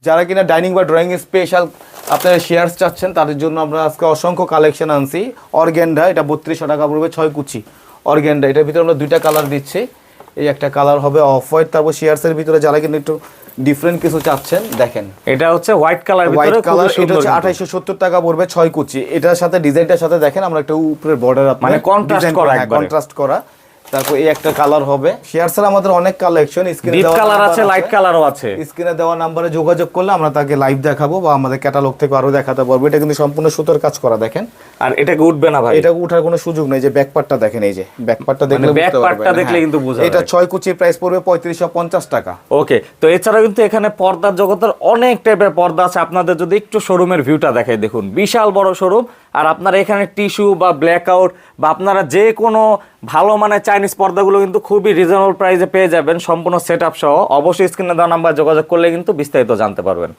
যারা কিনা ডাইনিং বা ড্রয়িং স্পেশাল আপনারা শেয়ারস চাচ্ছেন তাদের জন্য আমরা আজকে অসংখ্য কালেকশন আনছি। অর্গেন্ডা, এটা 3200 টাকা পড়বে, 6 কুচি অর্গেন্ডা। এটার ভিতরে আমরা দুইটা কালার দিচ্ছি, এই একটা কালার হবে অফ হোয়াইট, তারপর শেয়ারসের ভিতরে যারা কিন্তু একটু ডিফারেন্ট কিছু চাচ্ছেন দেখেন, এটা হচ্ছে হোয়াইট কালার, হোয়াইট কালার, এটা হচ্ছে 2870 টাকা পড়বে, 6 কুচি। এটার সাথে ডিজাইনটার সাথে দেখেন আমরা একটা উপরের বর্ডার মানে কন্ট্রাস্ট করা, কন্ট্রাস্ট করা। তারপর এই একটা কালার হবে। শেয়ারসের আমাদের অনেক কালেকশন, স্ক্রিনে ডিপ দেওয়া কালার আছে, লাইট কালারও আছে। স্ক্রিনে দেওয়া নম্বরে যোগাযোগ করলে আমরা তাকে লাইভ দেখাবো বা আমাদের ক্যাটালগ থেকে আরো দেখাতে পারবো। এটা কিন্তু সম্পূর্ণ সুতোর কাজ করা দেখেন। আর এটা কি উঠবে না ভাই? এটা উঠার কোনো সুযোগ নেই। যে ব্যাক পার্টটা দেখেন, এই যে ব্যাক পার্টটা দেখলে ব্যাক পার্টটা দেখলে কিন্তু বোঝা যায়। এটা 6 কুচির প্রাইস পড়বে 3550 টাকা। ওকে, তো এছাড়া কিন্তু এখানে পর্দার জগতের অনেক টাইপের পর্দা আছে। আপনাদের যদি একটু শোরুমের ভিউটা দেখাই, দেখুন বিশাল বড় শোরুম। আর আপনারা এখানে টিস্যু বা ব্ল্যাক আউট বা আপনারা যে কোনো ভালো মানের চাইনিজ পর্দাগুলো কিন্তু খুবই রিজনেবল প্রাইসে পেয়ে যাবেন, সম্পূর্ণ সেট আপ সহ। অবশ্যই স্ক্রিনে দেওয়া নাম্বার যোগাযোগ করলে কিন্তু বিস্তারিত জানতে পারবেন।